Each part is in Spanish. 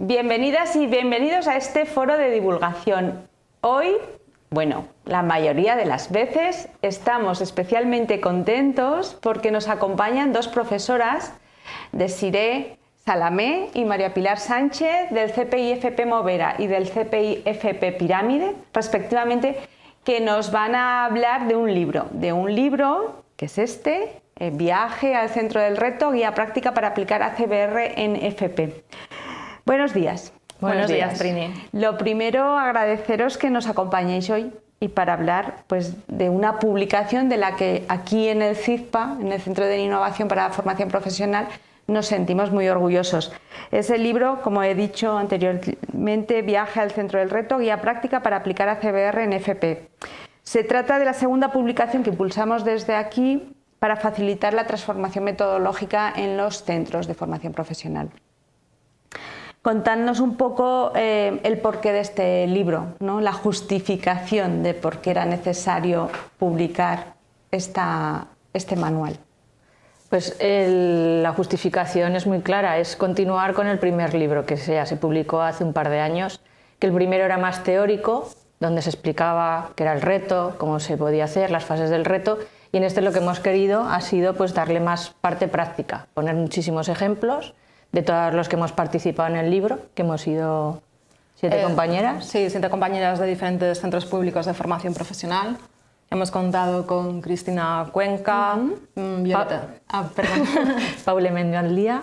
Bienvenidas y bienvenidos a este foro de divulgación. Hoy, bueno, la mayoría de las veces estamos especialmente contentos porque nos acompañan dos profesoras, Desiré Salamé y María Pilar Sánchez, del CPI FP Movera y del CPI FP Pirámide, respectivamente, que nos van a hablar de un libro que es este, Viaje al centro del reto, guía práctica para aplicar ACBR en FP. Buenos días. Buenos días, Trini. Lo primero, agradeceros que nos acompañéis hoy y para hablar pues, de una publicación de la que aquí en el CIFPA, en el Centro de Innovación para la Formación Profesional, nos sentimos muy orgullosos. Es el libro, como he dicho anteriormente, Viaje al centro del reto, guía práctica para aplicar ACBR en FP. Se trata de la segunda publicación que impulsamos desde aquí para facilitar la transformación metodológica en los centros de formación profesional. Contadnos un poco el porqué de este libro, ¿no? La justificación de por qué era necesario publicar este manual. Pues la justificación es muy clara, es continuar con el primer libro que se publicó hace un par de años, que el primero era más teórico, donde se explicaba qué era el reto, cómo se podía hacer, las fases del reto, y en este lo que hemos querido ha sido pues, darle más parte práctica, poner muchísimos ejemplos de todos los que hemos participado en el libro, que hemos sido 7 compañeras. Sí, 7 compañeras de diferentes centros públicos de formación profesional. Hemos contado con Cristina Cuenca, Paule Mendioandía,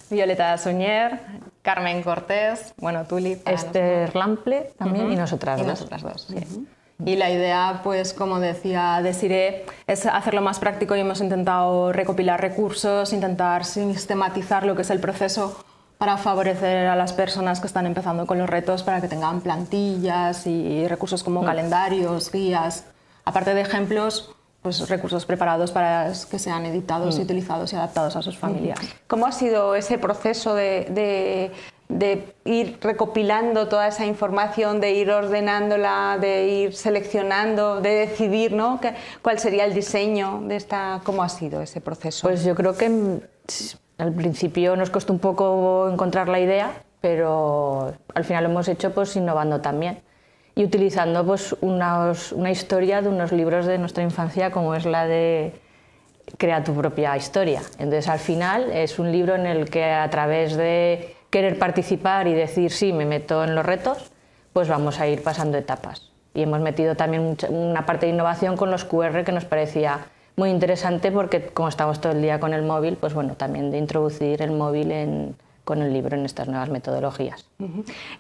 Violeta Suñer, Carmen Cortés, bueno, Tuli, Esther Lample también y nosotras dos. Nosotras dos, sí. Y la idea, pues como decía Desiré, es hacerlo más práctico y hemos intentado recopilar recursos, intentar sistematizar lo que es el proceso para favorecer a las personas que están empezando con los retos para que tengan plantillas y recursos como calendarios, guías, aparte de ejemplos, pues recursos preparados para que sean editados y utilizados y adaptados a sus familias. ¿Cómo ha sido ese proceso de ir recopilando toda esa información, de ir ordenándola, de ir seleccionando, de decidir, ¿no? ¿Cuál sería el diseño de esta? ¿Cómo ha sido ese proceso? Pues yo creo que al principio nos costó un poco encontrar la idea, pero al final lo hemos hecho pues innovando también y utilizando pues una historia de unos libros de nuestra infancia como es la de Crea tu propia historia. Entonces al final es un libro en el que a través de querer participar y decir sí, me meto en los retos, pues vamos a ir pasando etapas. Y hemos metido también una parte de innovación con los QR que nos parecía muy interesante porque como estamos todo el día con el móvil, pues bueno, también de introducir el móvil con el libro en estas nuevas metodologías.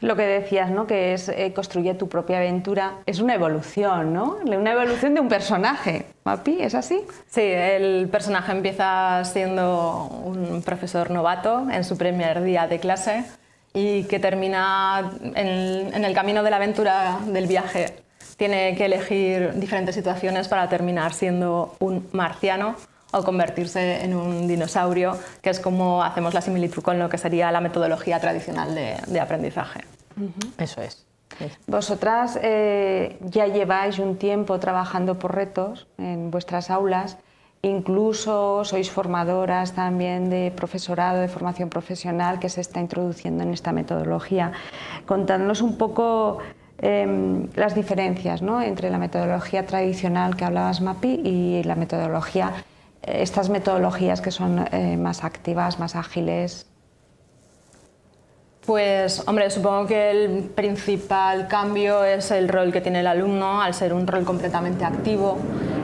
Lo que decías, ¿no? Que es construye tu propia aventura, es una evolución, ¿no? Una evolución de un personaje. ¿Mapi? ¿Es así? Sí, el personaje empieza siendo un profesor novato en su primer día de clase y que termina en el camino de la aventura del viaje. Tiene que elegir diferentes situaciones para terminar siendo un marciano o convertirse en un dinosaurio, que es como hacemos la similitud con lo que sería la metodología tradicional de aprendizaje. Eso es. Vosotras ya lleváis un tiempo trabajando por retos en vuestras aulas, incluso sois formadoras también de profesorado, de formación profesional que se está introduciendo en esta metodología. Contadnos un poco las diferencias, ¿no? Entre la metodología tradicional que hablabas, Mapi, y la metodología, estas metodologías que son más activas, más ágiles. Pues, hombre, supongo que el principal cambio es el rol que tiene el alumno, al ser un rol completamente activo.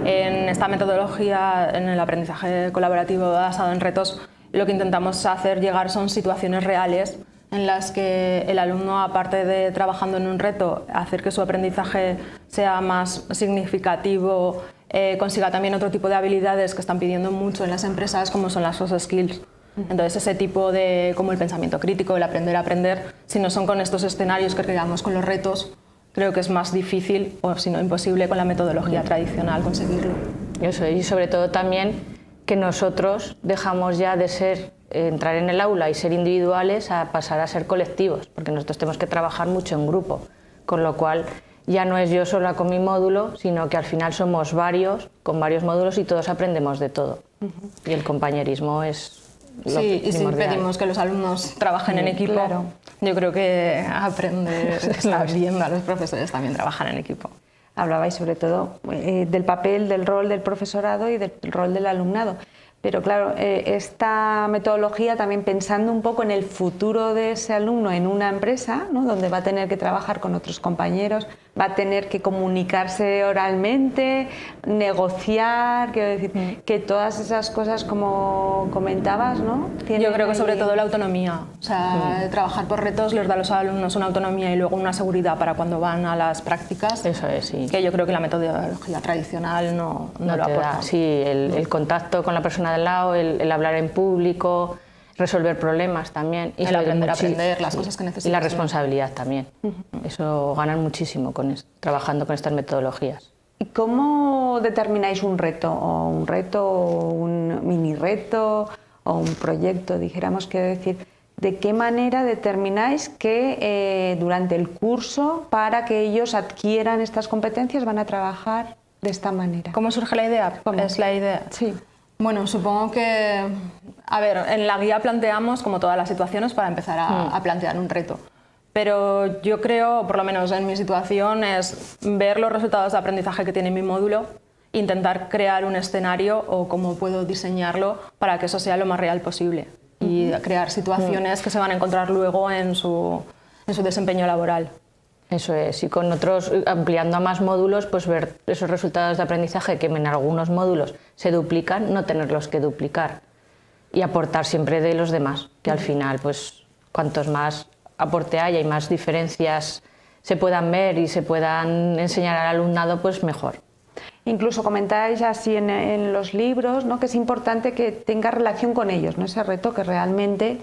En esta metodología, en el aprendizaje colaborativo basado en retos, lo que intentamos hacer llegar son situaciones reales en las que el alumno, aparte de trabajando en un reto, hacer que su aprendizaje sea más significativo, consiga también otro tipo de habilidades que están pidiendo mucho en las empresas, como son las soft skills. Entonces ese tipo de, como el pensamiento crítico, el aprender a aprender, si no son con estos escenarios que creamos con los retos, creo que es más difícil o si no imposible con la metodología tradicional conseguirlo. Eso, y sobre todo también que nosotros dejamos ya de entrar en el aula y ser individuales a pasar a ser colectivos, porque nosotros tenemos que trabajar mucho en grupo, con lo cual ya no es yo sola con mi módulo, sino que al final somos varios, con varios módulos y todos aprendemos de todo. Y el compañerismo es Sí, y si pedimos que los alumnos trabajen en equipo, claro. Yo creo que aprender está viendo a los profesores también trabajar en equipo. Hablabais sobre todo del papel, del rol del profesorado y del rol del alumnado. Pero claro, esta metodología también pensando un poco en el futuro de ese alumno en una empresa, ¿no? Donde va a tener que trabajar con otros compañeros, va a tener que comunicarse oralmente, negociar, quiero decir, que todas esas cosas como comentabas, ¿no? Yo creo que sobre todo la autonomía, o sea, trabajar por retos les da a los alumnos una autonomía y luego una seguridad para cuando van a las prácticas. Eso es, sí. Que yo creo que la metodología tradicional no lo aporta. Sí, el contacto con la persona del lado, el hablar en público, resolver problemas también. Y el aprender a aprender las cosas que necesitas. Y la responsabilidad también. Eso ganan muchísimo trabajando con estas metodologías. ¿Y cómo determináis un reto? ¿O un mini reto o un proyecto, dijéramos, quiero decir? ¿De qué manera determináis que durante el curso, para que ellos adquieran estas competencias, van a trabajar de esta manera? ¿Cómo surge la idea? ¿Cómo? Es la idea. Sí. Bueno, supongo que... A ver, en la guía planteamos como todas las situaciones para empezar a plantear un reto. Pero yo creo, por lo menos en mi situación, es ver los resultados de aprendizaje que tiene mi módulo, intentar crear un escenario o cómo puedo diseñarlo para que eso sea lo más real posible y crear situaciones que se van a encontrar luego en su desempeño laboral. Eso es, y con otros, ampliando a más módulos, pues ver esos resultados de aprendizaje que en algunos módulos se duplican, no tenerlos que duplicar y aportar siempre de los demás, que al final, pues cuantos más aporte haya y más diferencias se puedan ver y se puedan enseñar al alumnado, pues mejor. Incluso comentáis así en los libros, ¿no? Que es importante que tenga relación con ellos, ¿no? Ese reto que realmente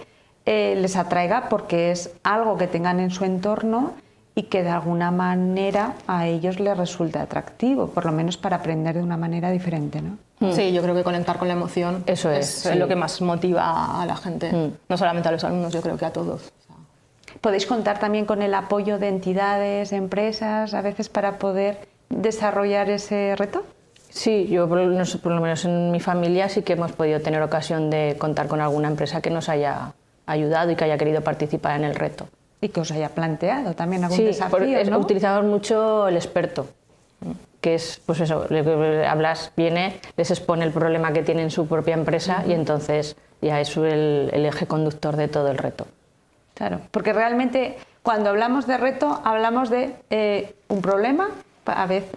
les atraiga porque es algo que tengan en su entorno y que de alguna manera a ellos les resulte atractivo, por lo menos para aprender de una manera diferente, ¿no? Sí, yo creo que conectar con la emoción eso es sí, lo que más motiva a la gente, no solamente a los alumnos, yo creo que a todos. ¿Podéis contar también con el apoyo de entidades, empresas, a veces para poder desarrollar ese reto? Sí, yo por lo menos en mi familia sí que hemos podido tener ocasión de contar con alguna empresa que nos haya ayudado y que haya querido participar en el reto. Y que os haya planteado también algún desafío, ¿no? Utilizamos mucho el experto, que es, pues eso, hablas, viene, les expone el problema que tiene en su propia empresa y entonces ya es el eje conductor de todo el reto. Claro, porque realmente cuando hablamos de reto hablamos de un problema, a veces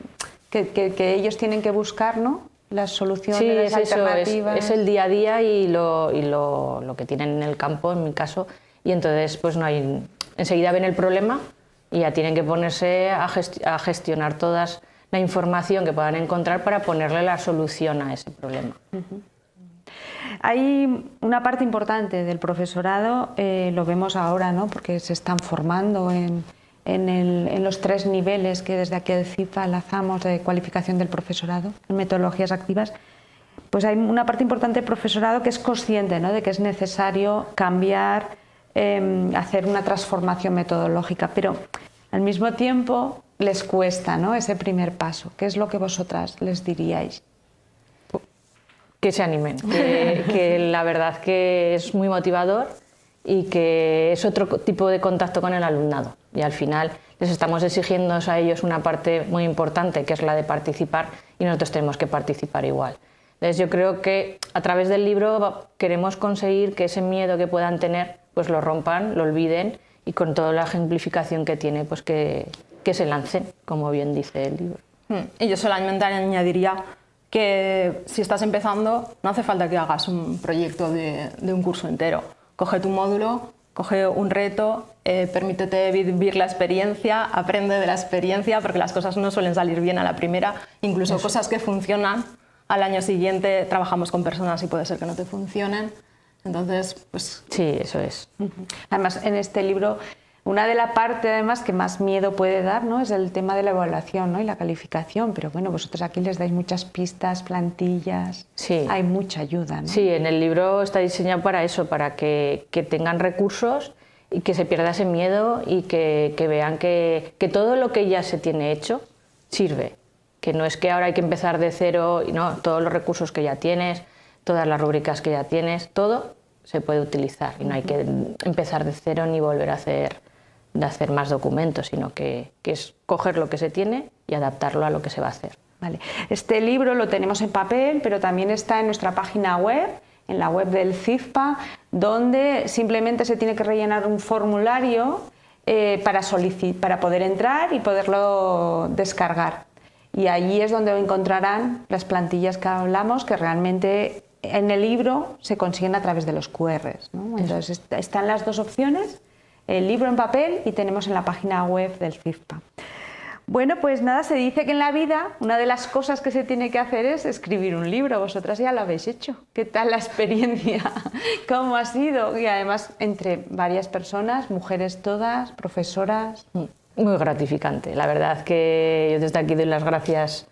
que ellos tienen que buscar, ¿no? Las soluciones, las alternativas. Es el día a día y lo que tienen en el campo, en mi caso, y entonces pues no hay... Enseguida ven el problema y ya tienen que ponerse a gestionar toda la información que puedan encontrar para ponerle la solución a ese problema. Hay una parte importante del profesorado, lo vemos ahora, ¿no? Porque se están formando en los 3 niveles que desde aquí de CIFA lanzamos de cualificación del profesorado, en metodologías activas. Pues hay una parte importante del profesorado que es consciente, ¿no? De que es necesario cambiar, hacer una transformación metodológica, pero al mismo tiempo les cuesta, ¿no? Ese primer paso. ¿Qué es lo que vosotras les diríais? Que se animen, que la verdad que es muy motivador y que es otro tipo de contacto con el alumnado. Y al final les estamos exigiendo a ellos una parte muy importante, que es la de participar, y nosotros tenemos que participar igual. Entonces yo creo que a través del libro queremos conseguir que ese miedo que puedan tener pues lo rompan, lo olviden y con toda la ejemplificación que tiene pues que se lancen, como bien dice el libro. Y yo solamente añadiría que si estás empezando no hace falta que hagas un proyecto de un curso entero. Coge tu módulo, coge un reto, permítete vivir la experiencia, aprende de la experiencia porque las cosas no suelen salir bien a la primera, incluso cosas que funcionan al año siguiente trabajamos con personas y puede ser que no te funcionen. Entonces, pues... Sí, eso es. Además, en este libro, una de las partes además que más miedo puede dar, ¿no? Es el tema de la evaluación, ¿no? Y la calificación, pero bueno, vosotros aquí les dais muchas pistas, plantillas, sí. Hay mucha ayuda, ¿no? Sí, en el libro está diseñado para eso, para que tengan recursos y que se pierda ese miedo y que vean que todo lo que ya se tiene hecho sirve, que no es que ahora hay que empezar de cero, no, todos los recursos que ya tienes, todas las rúbricas que ya tienes, todo se puede utilizar y no hay que empezar de cero ni volver a hacer más documentos, sino que es coger lo que se tiene y adaptarlo a lo que se va a hacer. Vale. Este libro lo tenemos en papel, pero también está en nuestra página web, en la web del CIFPA, donde simplemente se tiene que rellenar un formulario para poder entrar y poderlo descargar. Y allí es donde encontrarán las plantillas que hablamos, que realmente en el libro se consiguen a través de los QRs, ¿no? Entonces están las dos opciones, el libro en papel y tenemos en la página web del CIFPA. Bueno, pues nada, se dice que en la vida una de las cosas que se tiene que hacer es escribir un libro. Vosotras ya lo habéis hecho. ¿Qué tal la experiencia? ¿Cómo ha sido? Y además entre varias personas, mujeres todas, profesoras. Muy gratificante. La verdad que yo desde aquí doy las gracias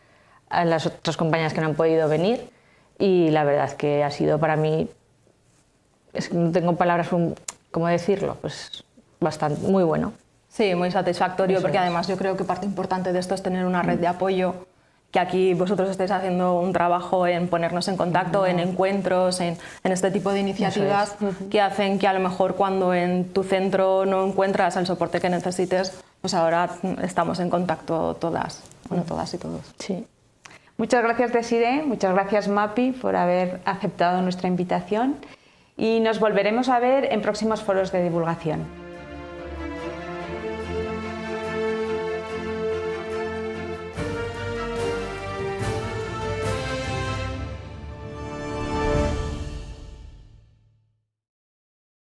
a las otras compañeras que no han podido venir y la verdad que ha sido para mí, es que no tengo palabras cómo decirlo, pues bastante, muy bueno. Sí, muy satisfactorio, porque además yo creo que parte importante de esto es tener una red de apoyo, que aquí vosotros estáis haciendo un trabajo en ponernos en contacto, en encuentros, en este tipo de iniciativas que hacen que a lo mejor cuando en tu centro no encuentras el soporte que necesites, pues ahora estamos en contacto todas, bueno, todas y todos. Sí. Muchas gracias, Desiree, muchas gracias, Mapi, por haber aceptado nuestra invitación y nos volveremos a ver en próximos foros de divulgación.